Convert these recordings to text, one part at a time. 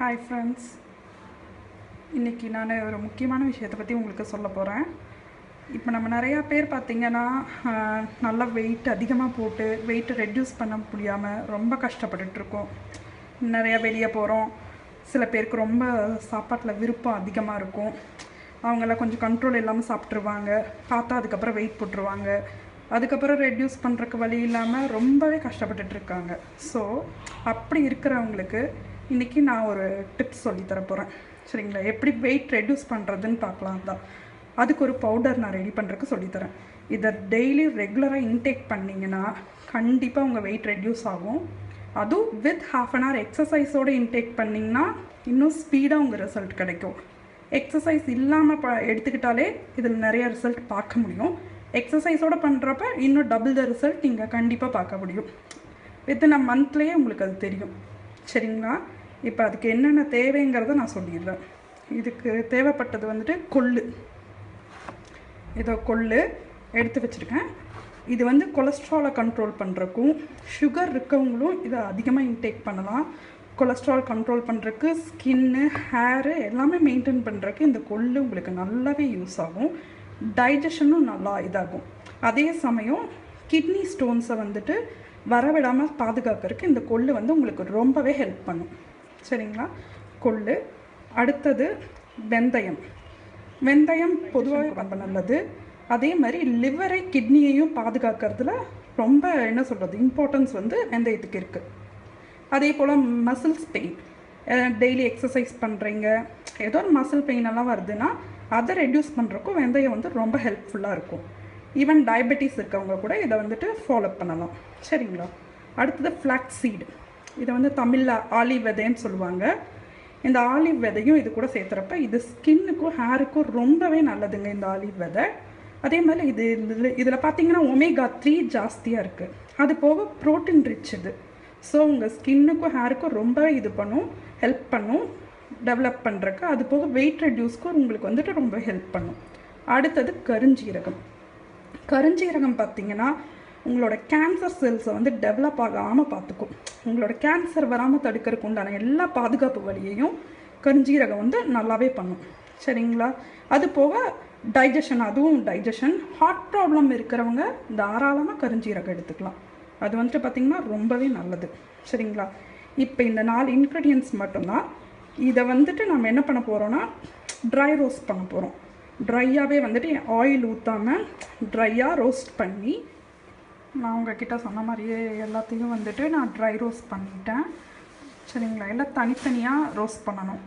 Hi friends, இன்றைக்கி நான் ஒரு முக்கியமான விஷயத்தை பற்றி உங்களுக்கு சொல்ல போகிறேன். இப்போ நம்ம நிறையா பேர் பார்த்திங்கன்னா நல்லா வெயிட் அதிகமாக போட்டு வெயிட்டை ரெட்யூஸ் பண்ண முடியாமல் ரொம்ப கஷ்டப்பட்டுட்ருக்கோம். நிறையா வெளியே போகிறோம். சில பேருக்கு ரொம்ப சாப்பாட்டில் விருப்பம் அதிகமாக இருக்கும். அவங்களாம் கொஞ்சம் கண்ட்ரோல் இல்லாமல் சாப்பிட்ருவாங்க. பார்த்தா அதுக்கப்புறம் வெயிட் போட்டுருவாங்க. அதுக்கப்புறம் ரெட்யூஸ் பண்ணுறக்கு வழி இல்லாமல் ரொம்பவே கஷ்டப்பட்டுட்ருக்காங்க. ஸோ அப்படி இருக்கிறவங்களுக்கு இன்றைக்கி நான் ஒரு டிப்ஸ் சொல்லித்தர போகிறேன். சரிங்களா? எப்படி வெயிட் ரெட்யூஸ் பண்ணுறதுன்னு பார்க்கலாம் தான். அதுக்கு ஒரு பவுடர் நான் ரெடி பண்ணுறதுக்கு சொல்லித்தரேன். இதை டெய்லி ரெகுலராக இன்டேக் பண்ணிங்கன்னா கண்டிப்பாக உங்கள் வெயிட் ரெட்யூஸ் ஆகும். அதுவும் வித் ½ அன் ஹவர் எக்ஸசைஸோடு இன்டேக் பண்ணிங்கன்னா இன்னும் ஸ்பீடாக உங்கள் ரிசல்ட் கிடைக்கும். எக்ஸசைஸ் இல்லாமல் எடுத்துக்கிட்டாலே இதில் நிறைய ரிசல்ட் பார்க்க முடியும். எக்ஸசைஸோடு பண்ணுறப்ப இன்னும் டபுள் த ரிசல்ட் நீங்கள் கண்டிப்பாக பார்க்க முடியும். வித்தின் அ மந்த்லேயே உங்களுக்கு அது தெரியும். சரிங்களா? இப்போ அதுக்கு என்னென்ன தேவைங்கிறத நான் சொல்லிடுறேன். இதுக்கு தேவைப்பட்டது கொள்ளு. இதோ கொள்ளு எடுத்து வச்சுருக்கேன். இது கொலஸ்ட்ராலை கண்ட்ரோல் பண்ணுறக்கும், சுகர் இருக்கவங்களும் இதை அதிகமாக இன்டேக் பண்ணலாம். கொலஸ்ட்ரால் கண்ட்ரோல் பண்ணுறதுக்கு, ஸ்கின்னு, ஹேரு எல்லாமே மெயின்டைன் பண்ணுறதுக்கு இந்த கொள்ளு உங்களுக்கு நல்லாவே யூஸ் ஆகும். டைஜஷனும் நல்லா இதாகும். அதே சமயம் கிட்னி ஸ்டோன்ஸை வரவிடாமல் பாதுகாக்கிறதுக்கு இந்த கொள்ளு உங்களுக்கு ரொம்பவே ஹெல்ப் பண்ணும். சரிங்களா? கொள்ளு. அடுத்தது வெந்தயம். வெந்தயம் பொதுவாகவே ரொம்ப நல்லது. அதே மாதிரி லிவரை, கிட்னியையும் பாதுகாக்கிறதுல ரொம்ப இம்பார்ட்டன்ஸ் வெந்தயத்துக்கு இருக்குது. அதே போல் மசில்ஸ் பெயின், டெய்லி எக்ஸசைஸ் பண்ணுறீங்க, ஏதோ ஒரு மசில் பெயின் எல்லாம் வருதுன்னா அதை ரெட்யூஸ் பண்ணுறக்கும் வெந்தயம் ரொம்ப ஹெல்ப்ஃபுல்லாக இருக்கும். ஈவன் டயபெட்டிஸ் இருக்கவங்க கூட இதை ஃபாலோ பண்ணலாம். சரிங்களா? அடுத்தது ஃப்ளாக்ஸ் சீடு. இதை தமிழில் ஆலிவ் விதைன்னு சொல்லுவாங்க. இந்த ஆலிவ் விதையும் இது கூட சேர்த்துறப்ப இது ஸ்கின்னுக்கும் ஹேருக்கும் ரொம்பவே நல்லதுங்க இந்த ஆலிவ் விதை. அதே மாதிரி இதில் பார்த்தீங்கன்னா omega-3 ஜாஸ்தியாக இருக்குது. அது போக ப்ரோட்டீன் ரிச் இது. ஸோ உங்கள் ஸ்கின்னுக்கும் ஹேருக்கும் ரொம்பவே இது பண்ணும், ஹெல்ப் பண்ணும் டெவலப் பண்ணுறக்கு. அது போக வெயிட் ரெட்யூஸ்க்கும் உங்களுக்கு ரொம்ப ஹெல்ப் பண்ணும். அடுத்தது கருஞ்சீரகம். கருஞ்சீரகம் பார்த்திங்கன்னா உங்களோட கேன்சர் செல்ஸை டெவலப் ஆகாமல் பார்த்துக்கும். உங்களோட கேன்சர் வராமல் தடுக்கிறதுக்கு உண்டான எல்லா பாதுகாப்பு வழியையும் கருஞ்சீரகம் நல்லாவே பண்ணும். சரிங்களா? அது போக டைஜஷன், அதுவும் டைஜஷன். ஹார்ட் ப்ராப்ளம் இருக்கிறவங்க தாராளமாக கருஞ்சீரகம் எடுத்துக்கலாம். அது பார்த்திங்கன்னா ரொம்பவே நல்லது. சரிங்களா? இப்போ இந்த 4 இன்க்ரீடியன்ட்ஸ் மட்டும்தான். இதை நம்ம என்ன பண்ண போகிறோன்னா ட்ரை ரோஸ்ட் பண்ண போகிறோம். ட்ரையாகவே ஆயில் ஊற்றாமல் ட்ரையாக ரோஸ்ட் பண்ணி, நான் உங்ககிட்ட சொன்ன மாதிரியே எல்லாத்தையும் நான் ட்ரை ரோஸ்ட் பண்ணிட்டேன். சரிங்களா? எல்லாம் தனித்தனியாக ரோஸ்ட் பண்ணணும்.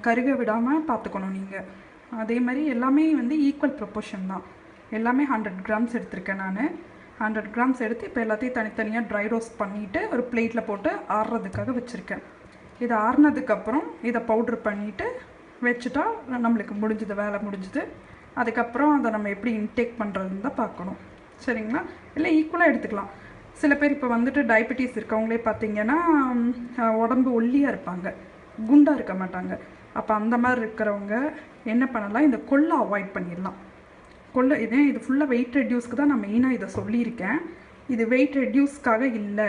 கருக விடாமல் பார்த்துக்கணும் நீங்கள். அதே மாதிரி எல்லாமே ஈக்குவல் ப்ரொப்போர்ஷன் தான். எல்லாமே 100 கிராம்ஸ் எடுத்திருக்கேன் நான். 100 கிராம்ஸ் எடுத்து இப்போ எல்லாத்தையும் தனித்தனியாக ட்ரை ரோஸ்ட் பண்ணிவிட்டு ஒரு பிளேட்டில் போட்டு ஆறுறதுக்காக வச்சுருக்கேன். இது ஆறுனதுக்கப்புறம் இதை பவுட்ரு பண்ணிவிட்டு வச்சுட்டா நம்மளுக்கு முடிஞ்சது, வேலை முடிஞ்சுது. அதுக்கப்புறம் அதை நம்ம எப்படி இன்டேக் பண்ணுறதுன்னு தான் பார்க்கணும். சரிங்களா? இல்லை ஈக்குவலாக எடுத்துக்கலாம். சில பேர் இப்போ டயபெட்டிஸ் இருக்கவங்களே பார்த்திங்கன்னா உடம்பு ஒல்லியாக இருப்பாங்க, குண்டாக இருக்க மாட்டாங்க. அப்போ அந்த மாதிரி இருக்கிறவங்க என்ன பண்ணலாம், இந்த கொள்ளை அவாய்ட் பண்ணிடலாம். கொள்ளை இது ஃபுல்லாக வெயிட் ரெட்யூஸ்க்கு தான் நான் மெயினாக இதை சொல்லியிருக்கேன். இது வெயிட் ரெட்யூஸ்க்காக இல்லை.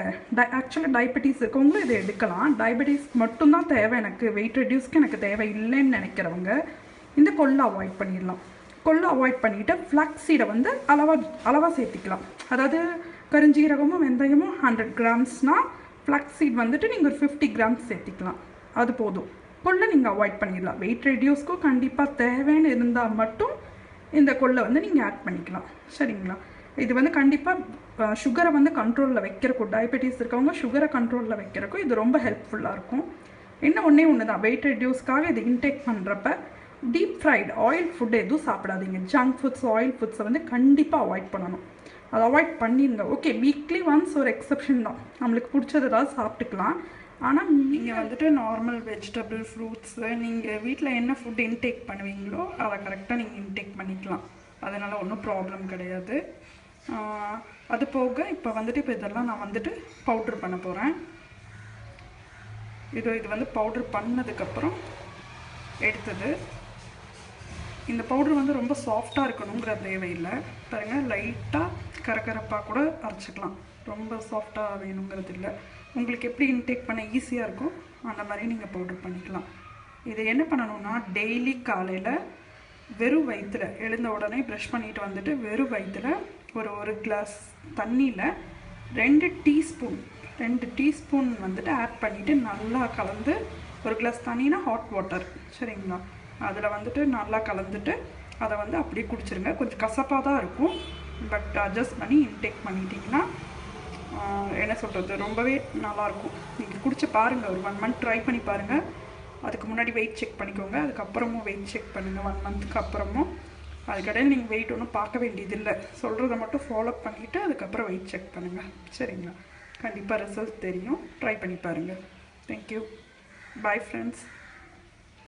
ஆக்சுவலாக டயபெட்டிஸ் இருக்கவங்களும் இதை எடுக்கலாம். டயபெட்டிஸ் மட்டும்தான் தேவை, எனக்கு வெயிட் ரெட்யூஸ்க்கு எனக்கு தேவை இல்லைன்னு நினைக்கிறவங்க இந்த கொள்ளை அவாய்ட் பண்ணிடலாம். கொள்ளை அவாய்ட் பண்ணிவிட்டு ஃப்ளாக்ஸ் சீடை அளவாக சேர்த்திக்கலாம். அதாவது கருஞ்சீரகமும் வெந்தயமும் 100 கிராம்ஸ்னால் ஃப்ளாக்ஸ் சீட் நீங்கள் ஒரு 50 கிராம்ஸ் சேர்த்திக்கலாம். அது போதும். கொள்ளை நீங்கள் அவாய்ட் பண்ணிடலாம். வெயிட் ரெட்யூஸ்க்கும் கண்டிப்பாக தேவைன்னு இருந்தால் மட்டும் இந்த கொள்ளை நீங்கள் ஆட் பண்ணிக்கலாம். சரிங்களா? இது கண்டிப்பாக சுகரை கண்ட்ரோலில் வைக்கிறக்கும், டயபெட்டிஸ் இருக்கவங்க சுகரை கண்ட்ரோலில் வைக்கிறக்கும் இது ரொம்ப ஹெல்ப்ஃபுல்லாக இருக்கும். இன்னும் ஒன்று தான், வெயிட் ரெட்யூஸ்க்காக இது இன்டேக் பண்ணுறப்ப டீப் ஃப்ரைட் ஆயில் ஃபுட் எதுவும் சாப்பிடாதீங்க. ஜங்க் ஃபுட்ஸ், ஆயில் ஃபுட்ஸை கண்டிப்பாக அவாய்ட் பண்ணணும். அதை அவாய்ட் பண்ணிடுங்க. ஓகே, வீக்லி ஒன்ஸ் ஒரு எக்ஸப்ஷன் தான், நம்மளுக்கு பிடிச்சது ஏதாவது சாப்பிட்டுக்கலாம். ஆனால் நீங்கள் நார்மல் வெஜிடபிள், ஃப்ரூட்ஸு, நீங்கள் வீட்டில் என்ன ஃபுட் இன்டேக் பண்ணுவீங்களோ அதை கரெக்டாக நீங்கள் இன்டேக் பண்ணிக்கலாம். அதனால் ஒன்றும் ப்ராப்ளம் கிடையாது. அது போக இப்போ இப்போ இதெல்லாம் நான் பவுட்ரு பண்ண போகிறேன். இது பவுட்ரு பண்ணதுக்கப்புறம் எடுத்தது. இந்த பவுட்ரு ரொம்ப சாஃப்டாக இருக்கணுங்கிற தேவையில்லை. பாருங்கள், லைட்டாக கரகரப்பாக கூட அரைச்சிக்கலாம். ரொம்ப சாஃப்டாக வேணுங்கிறது இல்லை. உங்களுக்கு எப்படி இன்டேக் பண்ண ஈஸியாக இருக்கும் அந்த மாதிரி நீங்கள் பவுடர் பண்ணிக்கலாம். இது என்ன பண்ணணும்னா டெய்லி காலையில் வெறும் வயிற்றுல எழுந்த உடனே ப்ரஷ் பண்ணிட்டு வந்துட்டு வெறும் வயிற்றுல ஒரு கிளாஸ் தண்ணியில் 2 டீஸ்பூன் வந்துட்டு ஆட் பண்ணிவிட்டு நல்லா கலந்து, ஒரு கிளாஸ் தண்ணினா ஹாட் வாட்டர் சரிங்களா, அதில் வந்துட்டு நல்லா கலந்துட்டு அதை வந்து அப்படியே குடிச்சிருங்க. கொஞ்சம் கசப்பாக தான் இருக்கும், பட் அட்ஜஸ்ட் பண்ணி இன்டேக் பண்ணிட்டீங்கன்னா என்ன சொல்கிறது ரொம்பவே நல்லாயிருக்கும். நீங்கள் குடிச்சு பாருங்கள், ஒரு 1 மந்த் ட்ரை பண்ணி பாருங்கள். அதுக்கு முன்னாடி வெயிட் செக் பண்ணிக்கோங்க, அதுக்கப்புறமும் வெயிட் செக் பண்ணுங்கள் 1 மந்த்துக்கு அப்புறமும். அதுக்கடையில் நீங்கள் வெயிட் ஒன்றும் பார்க்க வேண்டியதில்லை, சொல்கிறத மட்டும் ஃபாலோ பண்ணிவிட்டு அதுக்கப்புறம் வெயிட் செக் பண்ணுங்கள் சரிங்களா. கண்டிப்பாக ரிசல்ட் தெரியும், ட்ரை பண்ணி பாருங்கள். Thank you, bye friends.